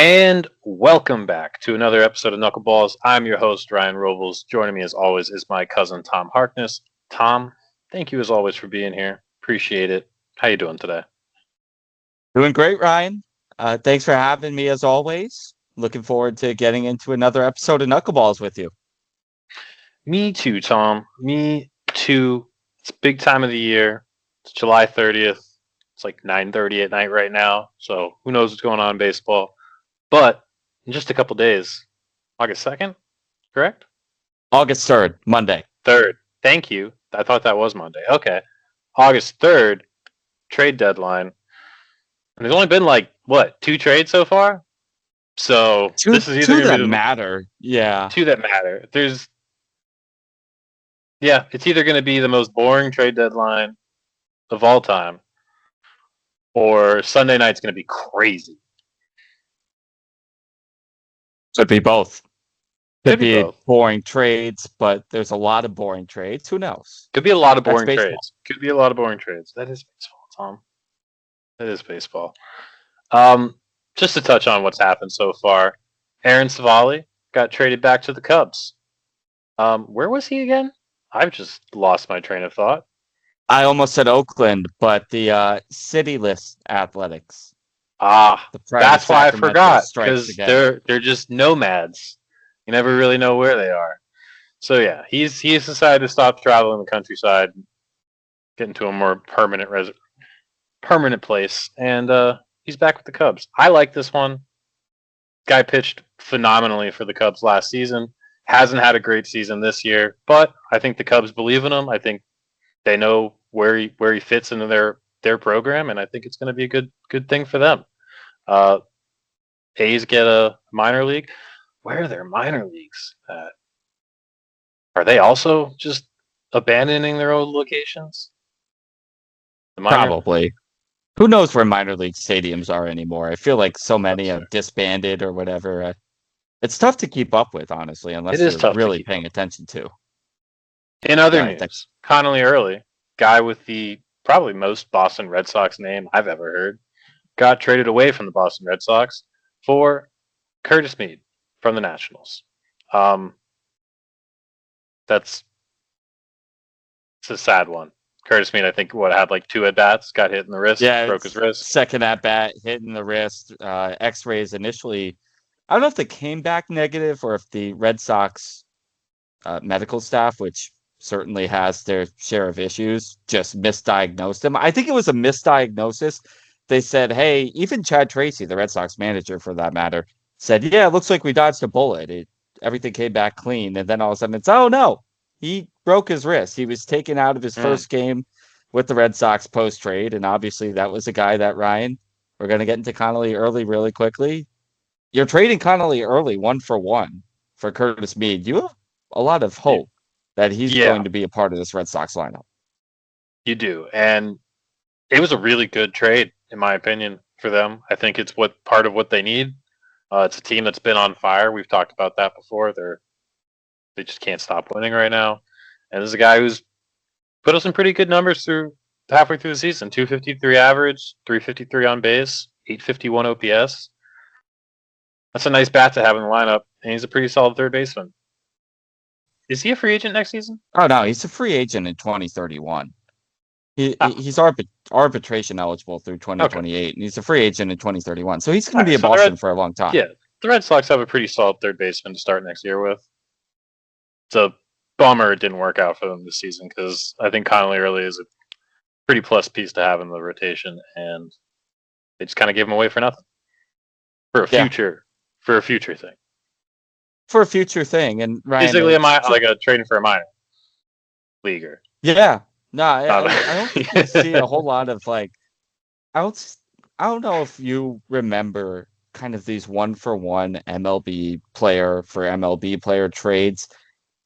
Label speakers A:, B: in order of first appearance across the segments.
A: And welcome back to another episode of Knuckleballs. I'm your host, Ryan Robles. Joining me as always is my cousin Tom Harkness. Tom, thank you as always for being here. Appreciate it. How you doing today?
B: Doing great, Ryan. Thanks for having me as always. Looking forward to getting into another episode of Knuckleballs with you.
A: Me too, Tom. Me too. It's a big time of the year. It's July 30th. It's like 9:30 at night right now. So who knows what's going on in baseball. But in just a couple days, August 2nd, correct?
B: August 3rd, Monday.
A: 3rd. Thank you. I thought that was Monday. Okay. August 3rd, trade deadline. And there's only been like what, two trades so far? So
B: Two,
A: this is either
B: two
A: gonna
B: that
A: be the
B: matter. Yeah.
A: two that matter. It's either gonna be the most boring trade deadline of all time, or Sunday night's gonna be crazy.
B: Could be both.
A: Could
B: Could
A: be
B: be
A: both.
B: boring trades, but there's a lot of boring trades. Who knows?
A: Could be a lot of
B: That's
A: boring
B: baseball.
A: trades. Could be a lot of boring trades. That is baseball, Tom. That is baseball. Um, just to touch on what's happened so far, Aaron Savali got traded back to the Cubs. Where was he again? I've just lost my train of thought.
B: I almost said Oakland, but the City List Athletics,
A: Ah,
B: the pride of
A: that's why I
B: Sacramento
A: forgot
B: strikes
A: because
B: again.
A: they're just nomads. You never really know where they are. So yeah, he's decided to stop traveling the countryside, get into a more permanent place, and he's back with the Cubs. I like this one. Guy pitched phenomenally for the Cubs last season. Hasn't had a great season this year, but I think the Cubs believe in him. I think they know where he fits into their program, and I think it's going to be a good thing for them. Uh, A's get a minor league. Where are their minor leagues at? Are they also just abandoning their old locations? The minor.
B: Probably. Who knows where minor league stadiums are anymore? I feel like so many
A: That's fair.
B: have disbanded or whatever. It's tough to keep up with, honestly,
A: It
B: unless
A: is
B: you're
A: tough to
B: really
A: keep
B: paying
A: up.
B: attention to.
A: In other
B: Yeah,
A: news, Connolly Early, guy with the probably most Boston Red Sox name I've ever heard, got traded away from the Boston Red Sox for Curtis Mead from the Nationals. Um, that's it's a sad one. Curtis Mead, I think, had like two at bats, got hit in the wrist,
B: yeah.
A: broke his
B: It's
A: wrist.
B: second at bat, hitting the wrist. X-rays initially. I don't know if they came back negative or if the Red Sox medical staff, which certainly has their share of issues, just misdiagnosed him. I think it was a misdiagnosis. They said, hey, even Chad Tracy, the Red Sox manager for that matter, said, yeah, it looks like we dodged a bullet. Everything came back clean. And then all of a sudden it's, oh no, he broke his wrist. He was taken out of his
A: Mm,
B: first game with the Red Sox post trade. And obviously that was a guy that Ryan, we're going to get into Connolly early, really quickly. You're trading Connolly early, 1-for-1 for Curtis Mead. You have a lot of hope that he's
A: yeah,
B: going to be a part of this Red Sox lineup.
A: you do, and it was a really good trade in my opinion for them. I think it's what part of what they need. It's a team that's been on fire. We've talked about that before. They just can't stop winning right now. And this is a guy who's put up some pretty good numbers through halfway through the season. 253 average, 353 on base, 851 OPS. That's a nice bat to have in the lineup, and he's a pretty solid third baseman. Is he a free agent next season?
B: Oh no, he's a free agent in 2031.
A: Ah,
B: He's arbitration eligible through
A: okay.
B: 2028, and he's a free agent in 2031. So he's going
A: All
B: to be
A: right.
B: in
A: So
B: Boston for a long time.
A: The Red Sox have a pretty solid third baseman to start next year with. It's a bummer it didn't work out for them this season because I think Connolly Early is a pretty plus piece to have in the rotation, and they just kind of gave him away for nothing for a
B: Yeah,
A: future for a future thing.
B: for a future thing. And Ryan,
A: Basically, like a trading for a minor leaguer.
B: yeah, no,
A: Not
B: I don't think we see a whole lot of like I don't I don't know if you remember kind of these 1-for-1 MLB player for MLB player trades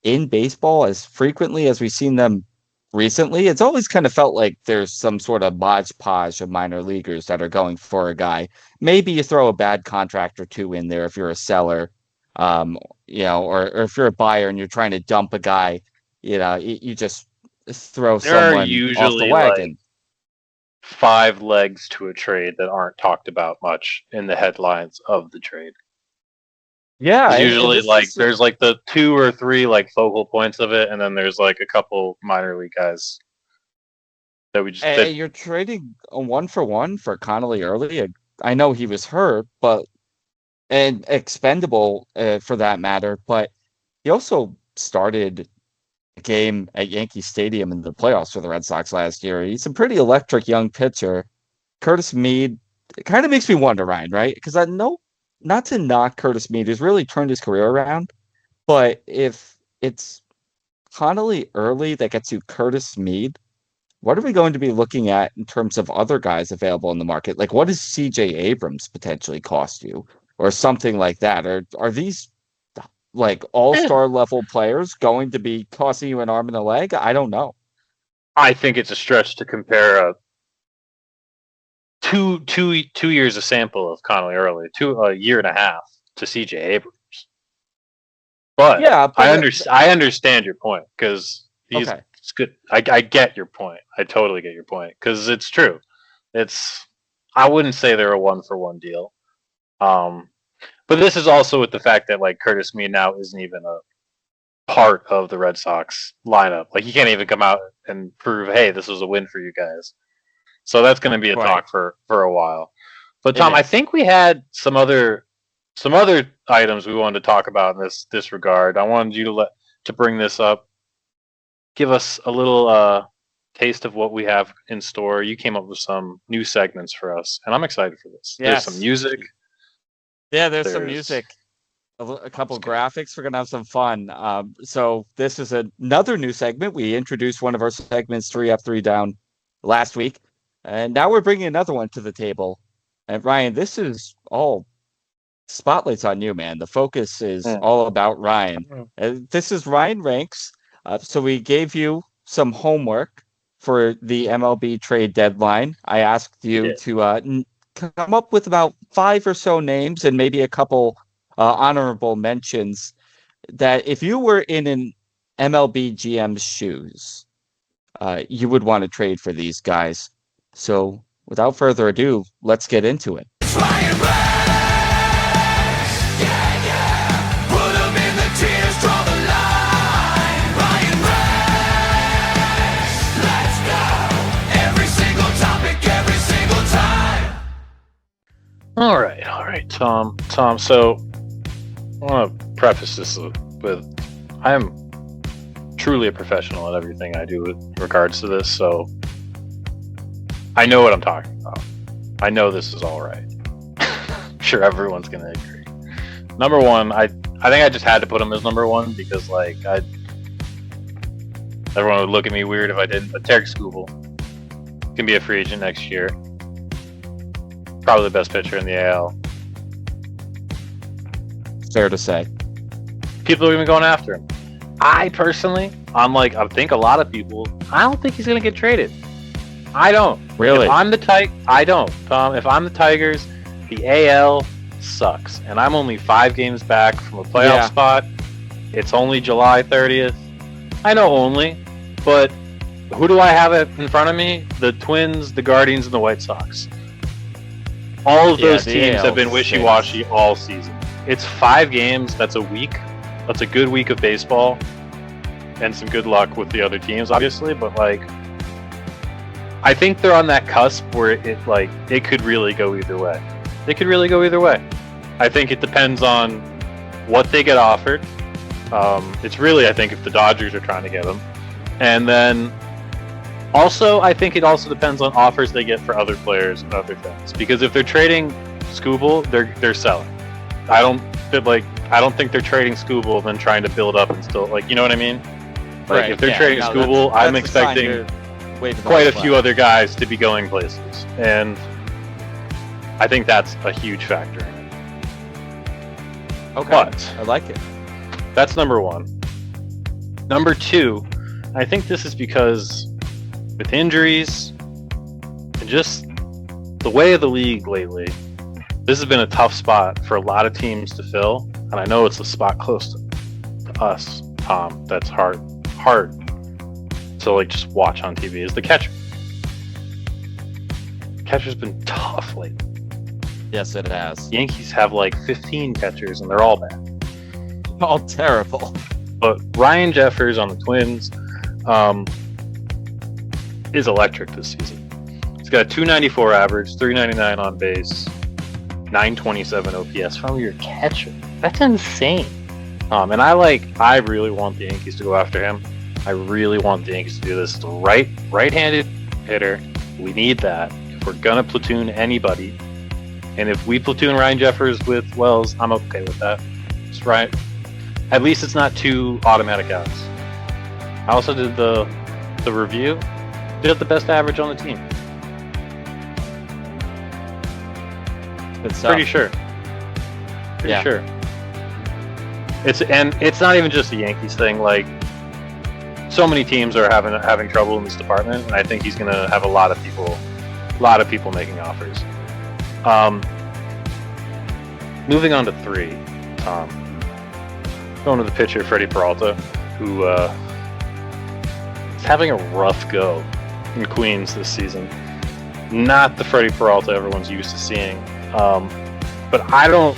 B: in baseball as frequently as we've seen them recently. It's always kind of felt like there's some sort of hodgepodge of minor leaguers that are going for a guy. Maybe you throw a bad contract or two in there if you're a seller, or if you're a buyer and you're trying to dump a guy, you just throw
A: there are
B: someone off the
A: usually like
B: wagon.
A: 5 legs to a trade that aren't talked about much in the headlines of the trade.
B: Yeah,
A: It's
B: and
A: usually
B: this
A: like
B: is
A: there's like the 2 or 3 like focal points of it, and then there's like a couple minor league guys that we just that
B: you're trading a 1-for-1 for Connolly early. I know he was hurt, but and expendable for that matter. But he also started a game at Yankee Stadium in the playoffs for the Red Sox last year. He's a pretty electric young pitcher. Curtis Mead, it kind of makes me wonder, Ryan, right? Because I know not to knock Curtis Mead, who's really turned his career around, but if it's Connolly early that gets you Curtis Mead, what are we going to be looking at in terms of other guys available in the market? Like, what does CJ Abrams potentially cost you, or something like that? Or are these like all-star level players going to be costing you an arm and a leg? I don't know.
A: I think it's a stretch to compare a two years of sample of Connolly Early, a year and a half to CJ Abrams. But
B: Yeah, but
A: I understand your point because
B: okay.
A: it's good. I get your point. I totally get your point because it's true. It's I wouldn't say they're a 1-for-1 deal. Um, but this is also with the fact that like Curtis Mead now isn't even a part of the Red Sox lineup. Like he can't even come out and prove, hey, this was a win for you guys. So that's going to be a
B: Right.
A: talk for a while. But
B: It
A: Tom, I
B: is.
A: think we had some other items we wanted to talk about in this regard. I wanted you to bring this up. Give us a little taste of what we have in store. You came up with some new segments for us, and I'm excited for this. There's some
B: Yes.
A: music.
B: Yeah, there's some
A: There's
B: music, a couple graphics. We're gonna have some fun. So this is another new segment. We introduced one of our segments, 3 Up, 3 Down, last week, and now we're bringing another one to the table. And Ryan, this is all spotlights on you, man. The focus is
A: mm,
B: all about Ryan. This is Ryan Ranks. So we gave you some homework for the MLB trade deadline. I asked
A: we
B: you
A: did.
B: to come up with about 5 or so names and maybe a couple honorable mentions that if you were in an MLB GM's shoes, you would want to trade for these guys. So without further ado, let's get into it.
A: All right, Tom. So I want to preface this with I'm truly a professional at everything I do with regards to this, so I know what I'm talking about. I know this is all right. I'm sure everyone's gonna agree. Number one, I think I just had to put him as number one because everyone would look at me weird if I didn't. But Tarek Skubal can be a free agent next year. Probably the best pitcher in the AL.
B: Fair to say.
A: People are even going after him. I personally, I think a lot of people, I don't think he's going to get traded. I don't.
B: Really?
A: I don't, Tom. If I'm the Tigers, the AL sucks. And I'm only 5 games back from a playoff spot. It's only July 30th. I know only, but who do I have in front of me? The Twins, the Guardians, and the White Sox. All of those teams have been wishy-washy all season. It's 5 games. That's a week. That's a good week of baseball. And some good luck with the other teams, obviously. But, I think they're on that cusp where it could really go either way. It could really go either way. I think it depends on what they get offered. It's really, I think, if the Dodgers are trying to get them. And then also, I think it also depends on offers they get for other players and other things. Because if they're trading Skubal, they're selling. I don't think they're trading Skubal and then trying to build up and still you know what I mean? If they're trading Skubal, I'm expecting quite a few other guys to be going places, and I think that's a huge factor in it.
B: Okay,
A: but
B: I like it.
A: That's number one. Number two, I think this is because with injuries and just the way of the league lately, this has been a tough spot for a lot of teams to fill, and I know it's a spot close to us, Tom. That's hard to just watch on TV is the catcher. Catcher's been tough lately.
B: Yes, it has.
A: Yankees have like 15 catchers, and they're all bad.
B: All terrible.
A: But Ryan Jeffers on the Twins is electric this season. He's got a 294 average, 399 on base, 927 OPS from your catcher. That's insane. And I really want the Yankees to go after him. I really want the Yankees to do this. It's a right-handed hitter. We need that. If we're gonna platoon anybody, and if we platoon Ryan Jeffers with Wells, I'm okay with that. It's right. At least it's not 2 automatic outs. I also did the review. They have the best average on the team.
B: Good stuff.
A: Pretty sure. Pretty sure. It's not even just a Yankees thing. Like, so many teams are having trouble in this department, and I think he's gonna have a lot of people making offers. Moving on to 3, going to the pitcher Freddie Peralta, who is having a rough go in Queens this season. Not the Freddie Peralta everyone's used to seeing, but I don't.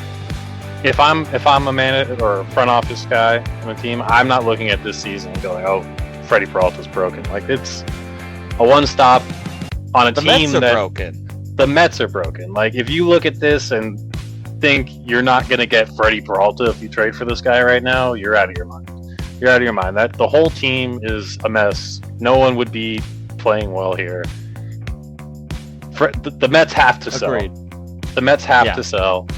A: If I'm a manager or a front office guy on a team, I'm not looking at this season and going, "Oh, Freddie Peralta's broken." Like, it's a one-stop on a team
B: Mets are
A: that
B: broken.
A: The Mets are broken. Like, if you look at this and think you're not going to get Freddie Peralta if you trade for this guy right now, you're out of your mind. You're out of your mind. That the whole team is a mess. No one would be playing well here. The Mets have to sell.
B: Agreed.
A: The Mets have to sell.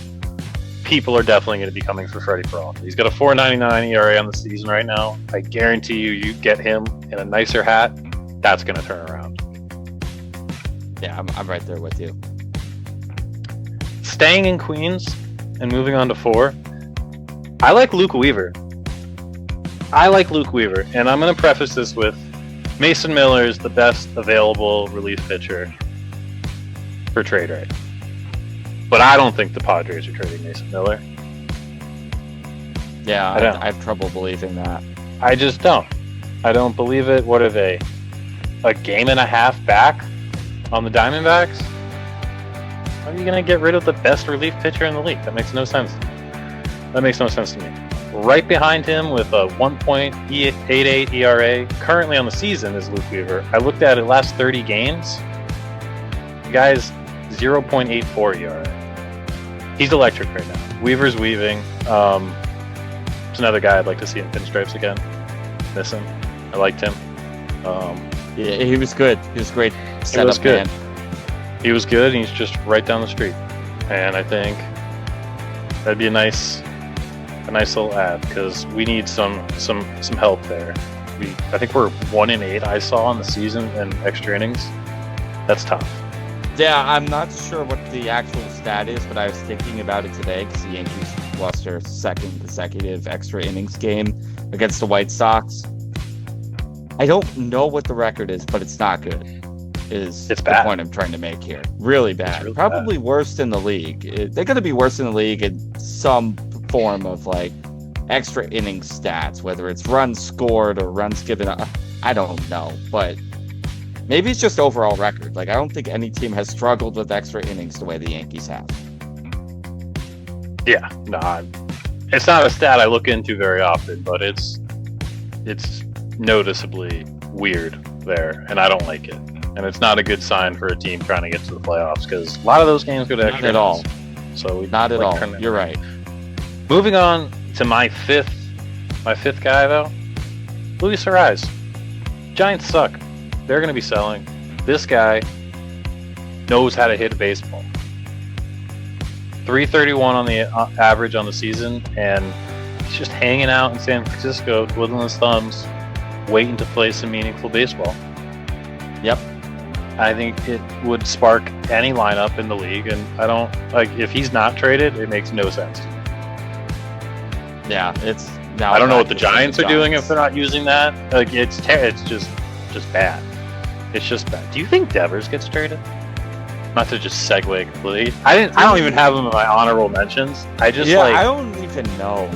A: People are definitely going to be coming for Freddie Peralta. He's got a 4.99 ERA on the season right now. I guarantee you get him in a nicer hat, that's going to turn around.
B: Yeah, I'm right there with you.
A: Staying in Queens and moving on to 4, I like Luke Weaver. And I'm going to preface this with Mason Miller is the best available relief pitcher for trade right. But I don't think the Padres are trading Mason Miller.
B: Yeah, I have trouble believing that.
A: I just don't. I don't believe it. What are they? A game and a half back on the Diamondbacks? How are you going to get rid of the best relief pitcher in the league? That makes no sense. To me. Right behind him with a 1.88 ERA, currently on the season, is Luke Weaver. I looked at it last 30 games. The guy's 0.84 ERA. He's electric right now. Weaver's weaving. There's another guy I'd like to see in pinstripes again. Miss him. I liked him.
B: Yeah, he was good. He was great.
A: He was good. He was good, and he's just right down the street. And I think that'd be a nice little ad, because we need some help there. I think we're 1-8. I saw on the season in extra innings. That's tough.
B: Yeah, I'm not sure what the actual stat is, but I was thinking about it today because the Yankees lost their 2nd consecutive extra innings game against the White Sox. I don't know what the record is, but it's not good. It's bad. The point I'm trying to make here. Really bad.
A: Really
B: Probably
A: bad.
B: Worse than the league. They're going to be worse than the league in some form of like extra innings stats, whether it's runs scored or runs given up. I don't know, but maybe it's just overall record. Like, I don't think any team has struggled with extra innings the way the Yankees have.
A: Yeah, no, it's not a stat I look into very often, but it's noticeably weird there, and I don't like it. And it's not a good sign for a team trying to get to the playoffs, because a lot of those games go to extra
B: innings.
A: So
B: not at all. You're right.
A: Moving on to my fifth guy though, Luis Arraez. Giants suck. They're going to be selling. This guy knows how to hit a baseball. 331 on the average on the season, and he's just hanging out in San Francisco, twiddling his thumbs, waiting to play some meaningful baseball.
B: Yep.
A: I think it would spark any lineup in the league, and I don't like if he's not traded. It makes no sense.
B: Yeah, it's now.
A: I don't know what the Giants are doing if they're not using that. Like it's just bad. It's just bad. Do you think Devers gets traded? Not to just segue completely. I don't even have him in my honorable mentions. I don't
B: even know.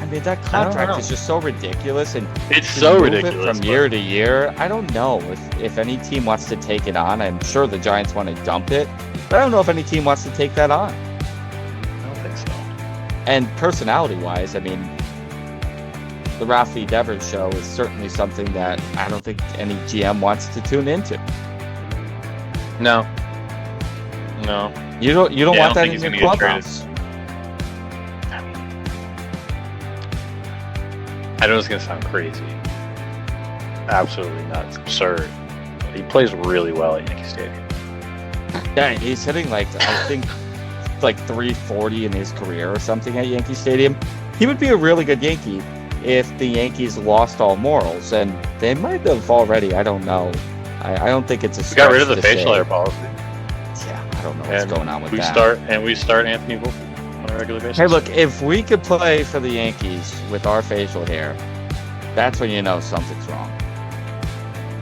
B: I mean, that
A: I don't
B: contract
A: know.
B: is just so ridiculous, and
A: It's
B: to
A: so
B: move
A: ridiculous.
B: it from year to year, I don't know if any team wants to take it on. I'm sure the Giants want to dump it, but I don't know if any team wants to take that on.
A: I don't think so.
B: And personality-wise, I mean, the Rafi Devers show is certainly something that I don't think any GM wants to tune into.
A: No.
B: You don't
A: Yeah,
B: want that
A: he's
B: in your
A: gonna get traded.
B: clubhouse.
A: I know it's gonna sound crazy. Absolutely nuts. Absurd. He plays really well at Yankee Stadium.
B: Yeah, he's hitting I think 340 in his career or something at Yankee Stadium. He would be a really good Yankee if the Yankees lost all morals, and they might have already. I don't know. I don't think it's a
A: We
B: stretch
A: got rid of the
B: to
A: facial
B: say.
A: hair policy.
B: Yeah, I don't know what's going on with that.
A: We start Anthony Wolf on a regular basis.
B: Hey, look, if we could play for the Yankees with our facial hair, that's when you know something's wrong.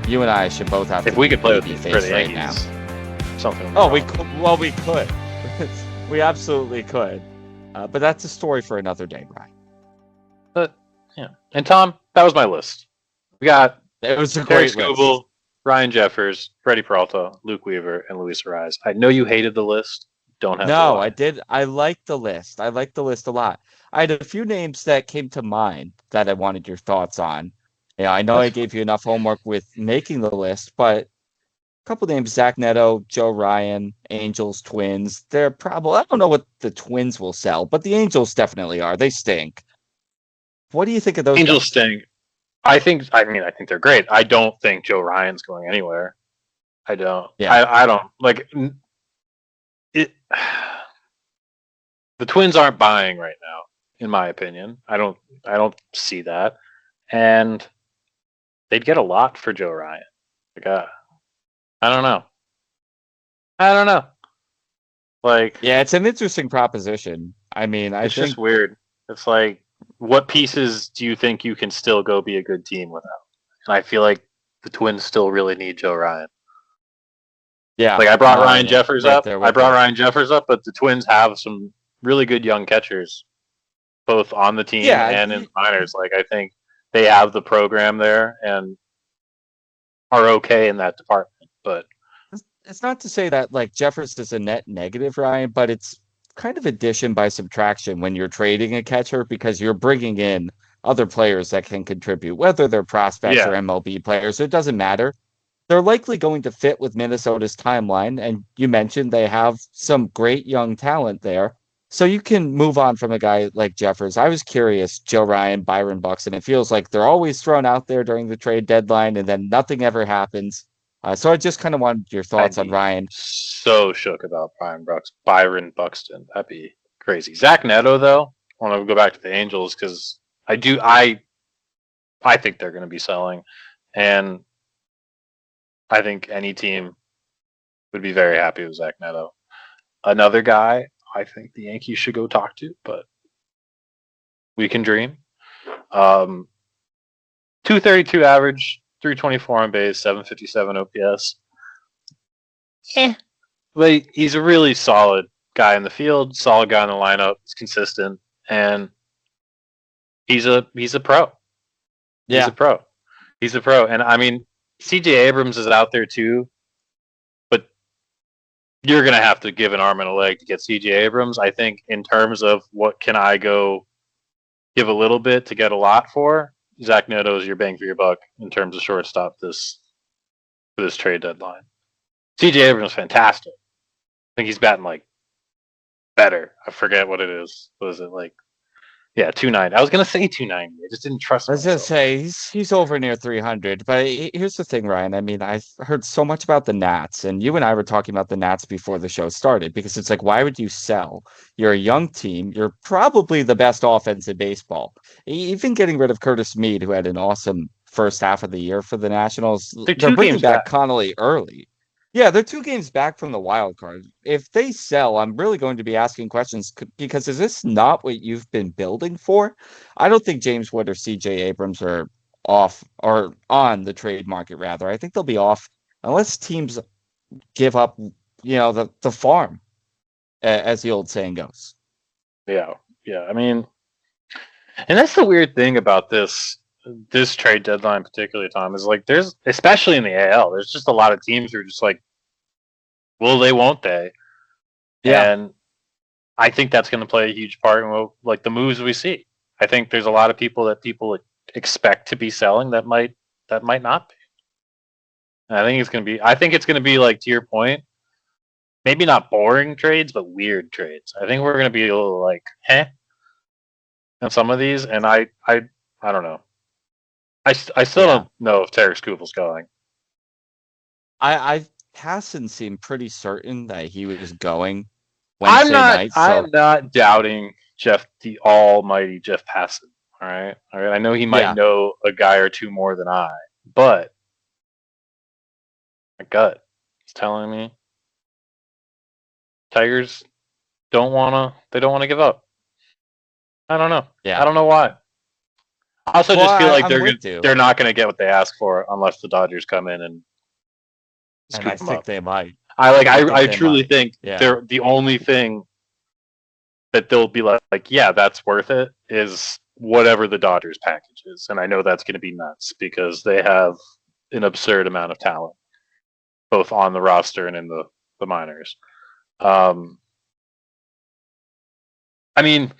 B: You and I should both have
A: if
B: to
A: we could play with
B: baby
A: for the
B: face right now.
A: Yankees, something.
B: Oh,
A: wrong.
B: we could. Well, we could. We absolutely could. But that's a story for another day, Brian.
A: But yeah, and Tom, that was my list. We got
B: It was a
A: Terry
B: great list.
A: Skubal, Ryan Jeffers, Freddie Peralta, Luke Weaver, and Luis Ariz. I know you hated the list. Don't have to
B: No,
A: lie.
B: I did. I liked the list. I liked the list a lot. I had a few names that came to mind that I wanted your thoughts on. Yeah, I know I gave you enough homework with making the list, but a couple names: Zach Neto, Joe Ryan, Angels, Twins. They're probably. I don't know what the Twins will sell, but the Angels definitely are. They stink. What do you think of those
A: Angels
B: guys?
A: stink. I think they're great. I don't think Joe Ryan's going anywhere. I don't.
B: Yeah.
A: I don't like it. The Twins aren't buying right now, in my opinion. I don't see that, and they'd get a lot for Joe Ryan. Like, I don't know. I don't know. Like,
B: Yeah, it's an interesting proposition. I mean, I
A: it's
B: think
A: just weird. It's like, what pieces do you think you can still go be a good team without? And I feel like the Twins still really need Joe Ryan.
B: yeah.
A: Like, I brought
B: No,
A: Ryan Jeffers
B: right
A: up.
B: there
A: I
B: with
A: brought
B: you.
A: Ryan Jeffers up, but the Twins have some really good young catchers, both on the team
B: Yeah,
A: and in the minors. Like, I think they have the program there and are okay in that department. But
B: it's not to say that Jeffers is a net negative, Ryan, but it's kind of addition by subtraction when you're trading a catcher because you're bringing in other players that can contribute, whether they're prospects or
A: yeah,
B: MLB players. It doesn't matter. They're likely going to fit with Minnesota's timeline. And you mentioned they have some great young talent there. So you can move on from a guy like Jeffers. I was curious, Joe Ryan, Byron Buxton. It feels like they're always thrown out there during the trade deadline and then nothing ever happens. So I just kind of wanted your
A: I'd
B: thoughts on
A: be
B: Ryan.
A: so shook about Byron Buxton. That'd be crazy. Zach Neto, though, I want to go back to the Angels because I think they're going to be selling, and I think any team would be very happy with Zach Neto. Another guy I think the Yankees should go talk to, but we can dream. 232 average, 324 on base, 757 OPS. But he's a really solid guy in the field, solid guy in the lineup. He's consistent, and he's a pro. He's
B: Yeah.
A: a pro. He's a pro, and I mean, CJ Abrams is out there too, but you're gonna have to give an arm and a leg to get CJ Abrams. I think in terms of what can I go give a little bit to get a lot for, Zach Neto is your bang for your buck in terms of shortstop for this trade deadline. CJ Abrams fantastic. I think he's batting better. I forget what it is. What is it like? Yeah, 290. I was gonna say 290. I just didn't trust
B: I was gonna
A: myself.
B: say he's over near 300, but here's the thing, Ryan. I mean, I've heard so much about the Nats, and you and I were talking about the Nats before the show started because it's like, why would you sell? You're a young team. You're probably the best offense in baseball. Even getting rid of Curtis Mead, who had an awesome first half of the year for the Nationals,
A: They're
B: they're
A: 2 games
B: bringing back
A: back.
B: Connolly early. Yeah, they're 2 games back from the wild card. If they sell, I'm really going to be asking questions because is this not what you've been building for? I don't think James Wood or CJ Abrams are off or on the trade market, rather. I think they'll be off unless teams give up, the farm, as the old saying goes.
A: Yeah, yeah. I mean, And that's the weird thing about this trade deadline, particularly, Tom, is like there's especially in the AL, there's just a lot of teams who are just like, will they, won't they?
B: Yeah,
A: And I think that's going to play a huge part in like the moves we see. I think there's a lot of people that people expect to be selling that might not be. And I think it's going to be. I think it's going to be like to your point, maybe not boring trades, but weird trades. I think we're going to be a little like, on some of these, and I don't know. I still
B: yeah.
A: don't know if Tarek Skubal's going.
B: I Hassan seemed pretty certain that he was going Wednesday night. So
A: I'm not doubting the almighty Jeff Passan. All right. I know he might
B: yeah,
A: know a guy or two more than I, but my gut is telling me Tigers don't wanna. They don't want to give up. I don't know. I
B: yeah.
A: don't know why. I also
B: Well,
A: just feel like
B: I'm with you,
A: they're not going to get what they ask for unless the Dodgers come in and
B: and I
A: scoop them
B: think
A: up.
B: they might.
A: I
B: I think
A: I
B: they
A: truly
B: might.
A: think
B: Yeah.
A: they're the only thing that they'll be like, yeah, that's worth it is whatever the Dodgers package is. And I know that's going to be nuts because they have an absurd amount of talent, both on the roster and in the minors. Um, I mean,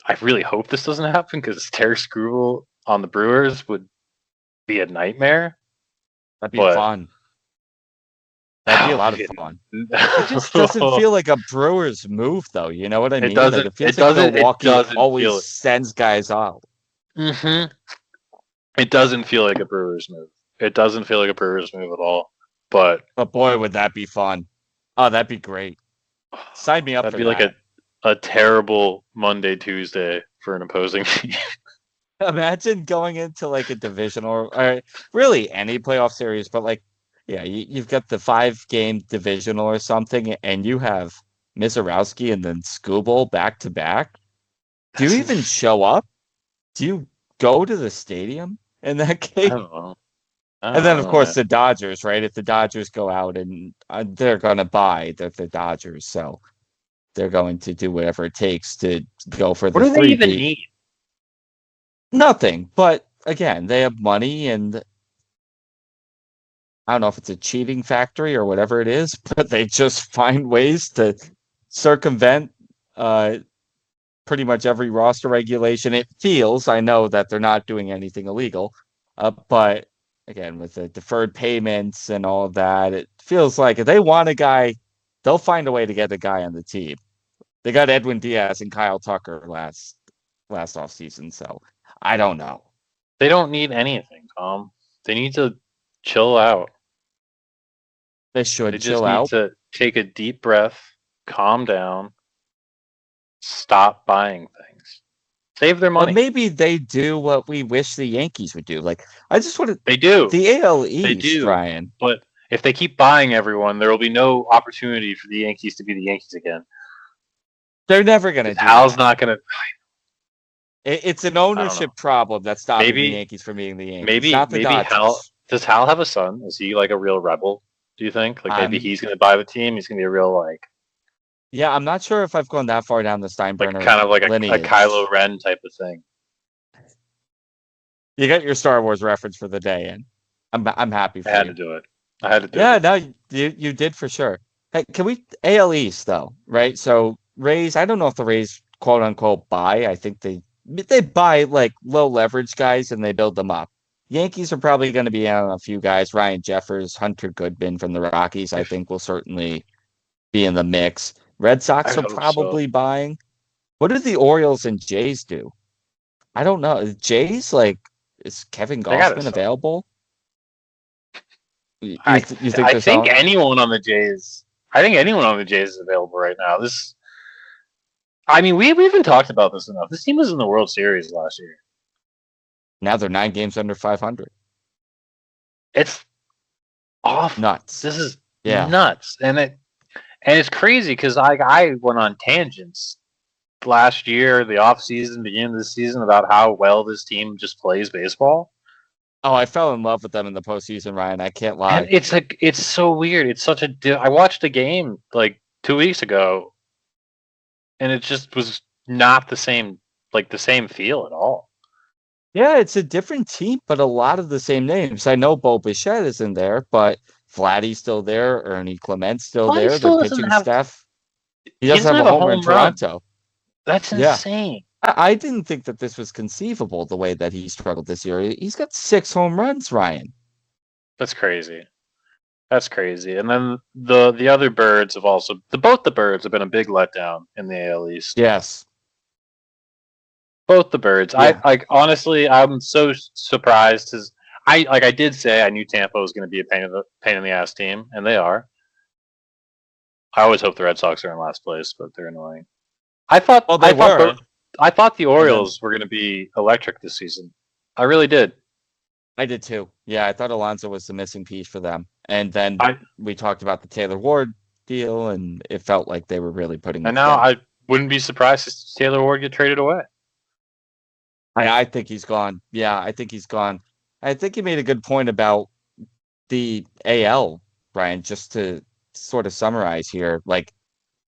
A: I really hope this doesn't happen because Terry Screwval on the Brewers would be a nightmare.
B: That'd be
A: But
B: fun. That'd be a lot of fun. It just doesn't feel like a Brewers move, though. You know what I
A: it
B: mean? Like
A: doesn't.
B: it feels like
A: It
B: Milwaukee
A: doesn't
B: always
A: feel.
B: sends guys out.
A: Mm-hmm. It doesn't feel like a Brewers move. It doesn't feel like a Brewers move at all. But
B: But boy, would that be fun. Oh, that'd be great. Sign me up
A: that'd
B: for
A: be like
B: that.
A: a terrible Monday Tuesday for an opposing team.
B: Imagine going into like a divisional or really any playoff series, but like, yeah, you've got the 5 game divisional or something, and you have Mizorowski and then Skubal back to back. Do you
A: That's
B: even show up? Do you go to the stadium in that
A: I
B: game?
A: don't know. I
B: And then,
A: don't
B: of
A: know,
B: course,
A: man.
B: the Dodgers, right? If the Dodgers go out and they're going to buy the Dodgers, so they're going to do whatever it takes to go for
A: What
B: the
A: do they even
B: three-peat.
A: need?
B: Nothing, but again, they have money, and I don't know if it's a cheating factory or whatever it is, but they just find ways to circumvent uh, pretty much every roster regulation. It feels, I know that they're not doing anything illegal, but again, with the deferred payments and all of that, it feels like if they want a guy, they'll find a way to get a guy on the team. They got Edwin Diaz and Kyle Tucker last offseason, so I don't know.
A: They don't need anything, Tom. They need to chill out.
B: They
A: They
B: should
A: just
B: chill
A: need
B: out.
A: to take a deep breath, calm down, stop buying things, save their
B: But
A: money.
B: maybe they do what we wish the Yankees would do. Like I just want to
A: They do.
B: the AL
A: They
B: East,
A: do.
B: Ryan.
A: But if they keep buying everyone, there will be no opportunity for the Yankees to be the Yankees again.
B: They're never going to
A: Because
B: do
A: Hal's
B: that.
A: not going to.
B: It's an
A: I don't know.
B: ownership problem that's stopping the
A: Maybe,
B: Yankees from being the Yankees, not the
A: maybe Hal.
B: Dodgers.
A: Does Hal have a son? Is he like a real rebel? Do you think? Like maybe
B: I'm
A: he's going to buy the team. He's going to be a real
B: yeah, I'm not sure if I've gone that far down the
A: like
B: Steinbrenner
A: kind of like a Kylo
B: lineage.
A: Ren type of thing.
B: You got your Star Wars reference for the day, and I'm happy
A: I
B: for
A: had to
B: you.
A: do it. I had to do
B: Yeah,
A: it.
B: no, you did for sure. Hey, can we AL East though, right? So Rays, I don't know if the Rays quote unquote buy. I think they buy like low leverage guys and they build them up. Yankees are probably going to be on a few guys. Ryan Jeffers, Hunter Goodman from the Rockies, I
A: If
B: think will certainly be in the mix. Red
A: I
B: Sox are
A: hope so.
B: probably buying. What do the Orioles and Jays do? I don't know. Jays, like, is Kevin
A: They got to
B: Gossman
A: sell.
B: available? You think
A: I
B: they're
A: think
B: selling?
A: anyone on the Jays. I think anyone on the Jays is available right now. This. I mean, we even talked about this enough. This team was in the World Series last year.
B: Now they're 9 games under 500.
A: It's awful.
B: Nuts.
A: This is
B: Yeah.
A: nuts, and it's crazy because I went on tangents last year, the off season, beginning of the season, about how well this team just plays baseball.
B: Oh, I fell in love with them in the postseason, Ryan. I can't
A: And
B: lie.
A: it's so weird. It's such a. I watched a game like 2 weeks ago, and it just was not the same like the same feel at all.
B: Yeah, it's a different team, but a lot of the same names. I know Bo Bichette is in there, but Vladdy's still there. Ernie Clement's still
A: Vladdy
B: there. The
A: still doesn't
B: pitching
A: have.
B: staff. He
A: He
B: doesn't
A: doesn't
B: have
A: have
B: a
A: a
B: homer in
A: home run.
B: Toronto.
A: That's
B: Yeah.
A: insane.
B: I didn't think that this was conceivable the way that he struggled this year. He's got 6 home runs, Ryan.
A: That's crazy. That's crazy. And then the other birds have also both the birds have been a big letdown in the AL East.
B: Yes.
A: Both the birds.
B: Yeah.
A: I honestly I'm so surprised because I did say I knew Tampa was going to be a pain in the ass team, and they are. I always hope the Red Sox are in last place, but they're annoying. I thought
B: Well,
A: I
B: they
A: thought
B: were.
A: I thought the
B: And then
A: Orioles were going to be electric this season. I really did.
B: I did too. Yeah, I thought Alonso was the missing piece for them. And then
A: I
B: we talked about the Taylor Ward deal, and it felt like they were really putting it
A: and now
B: together.
A: I wouldn't be surprised to see Taylor Ward get traded away.
B: I think he's gone. Yeah, I think he's gone. I think he made a good point about the AL, Brian, just to sort of summarize here. Like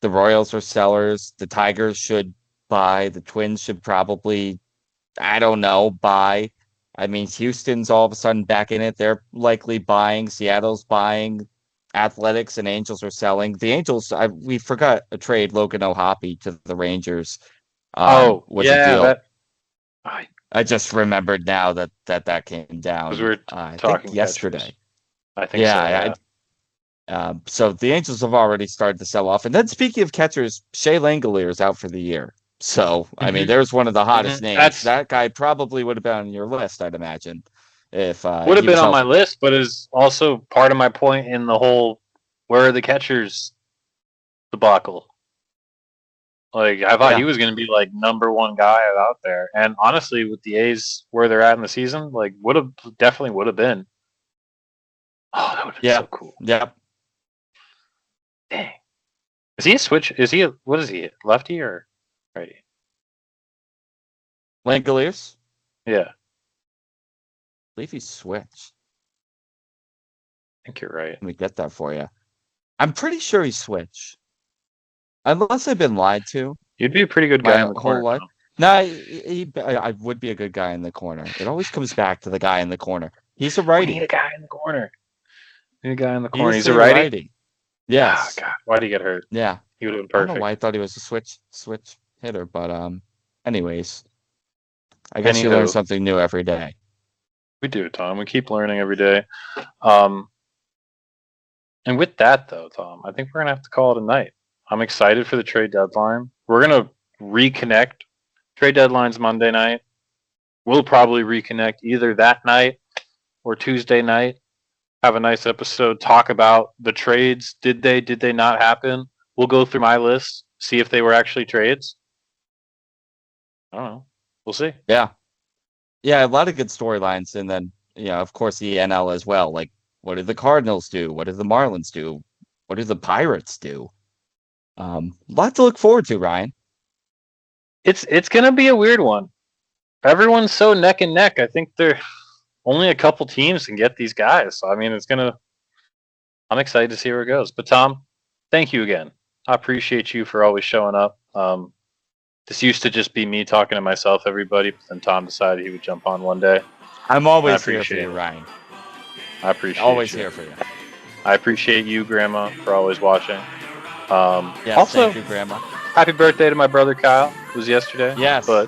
B: the Royals are sellers, the Tigers should buy, the Twins should probably, I don't know, buy. I mean, Houston's all of a sudden back in it. They're likely buying. Seattle's buying. Athletics and Angels are selling. The Angels, we forgot a trade. Logan O'Hoppe to the Rangers
A: Oh
B: was a
A: yeah,
B: deal.
A: that
B: I just remembered now that came
A: because
B: down.
A: we were
B: I think
A: talking
B: yesterday.
A: catchers. I think so. Yeah.
B: So the Angels have already started to sell off. And then speaking of catchers, Shea Langolier is out for the year. So I mean, there's one of the hottest names.
A: That's
B: That guy probably would have been on your list, I'd imagine, if
A: would have
B: he
A: been
B: was
A: on my
B: healthy.
A: list, but is also part of my point in the whole where are the catchers debacle. Like I thought he
B: Yeah,
A: was going to be like number one guy out there, and honestly, with the A's where they're at in the season, like definitely would have been. Oh, that would have been
B: yeah,
A: so cool.
B: yeah.
A: Dang. Is he a switch? Is he what is he? Lefty or righty?
B: Langoliers,
A: Yeah,
B: I believe he's switched.
A: I think you're right.
B: Let me get that for you. I'm pretty sure he's switched. Unless I've been lied to
A: You'd be a pretty good
B: my
A: guy in the
B: whole
A: corner.
B: life. No, I would be a good guy in the corner. It always comes back to the guy in the corner. He's a
A: We need
B: righty.
A: a guy in the corner. We need a guy in the
B: He
A: corner.
B: is
A: He's a
B: a
A: righty.
B: righty.
A: Ah,
B: Yes.
A: God, why did he get hurt?
B: Yeah.
A: He would have been
B: I don't know
A: perfect.
B: why I thought he was a switch hitter, but anyways, I guess you learn
A: Anywho,
B: something new every day.
A: we do, Tom. We keep learning every day. Um, and with that, though, Tom, I think we're gonna have to call it a night. I'm excited for the trade deadline. We're gonna reconnect. Trade deadline's Monday night. We'll probably reconnect either that night or Tuesday night. Have a nice episode. Talk about the trades. Did they not happen? We'll go through my list. See if they were actually trades. I don't know. We'll see.
B: Yeah. Yeah, a lot of good storylines, and then of course the NL as well. Like, what did the Cardinals do? What did the Marlins do? What did the Pirates do? A lot to look forward to, Ryan.
A: It's gonna be a weird one. Everyone's so neck and neck. I think there only a couple teams can get these guys. So I mean, it's gonna. I'm excited to see where it goes. But Tom, thank you again. I appreciate you for always showing up. This used to just be me talking to myself, everybody, but then Tom decided he would jump on one day.
B: I'm
A: I
B: always here for
A: appreciate
B: you,
A: it.
B: Ryan.
A: I appreciate
B: Always
A: you.
B: here for you.
A: I appreciate you, Grandma, for always watching.
B: Yes,
A: Also,
B: thank you, Grandma.
A: happy birthday to my brother Kyle. It was yesterday.
B: Yes,
A: But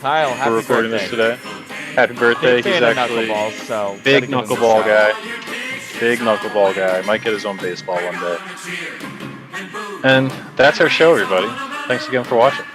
B: Kyle, happy
A: we're recording
B: birthday.
A: this today. Happy birthday.
B: Big
A: He's
B: fan of
A: actually
B: knuckleballs, so
A: big
B: gotta give him a
A: knuckleball
B: shout.
A: guy. Big knuckleball guy. Might get his own baseball one day. And that's our show, everybody. Thanks again for watching.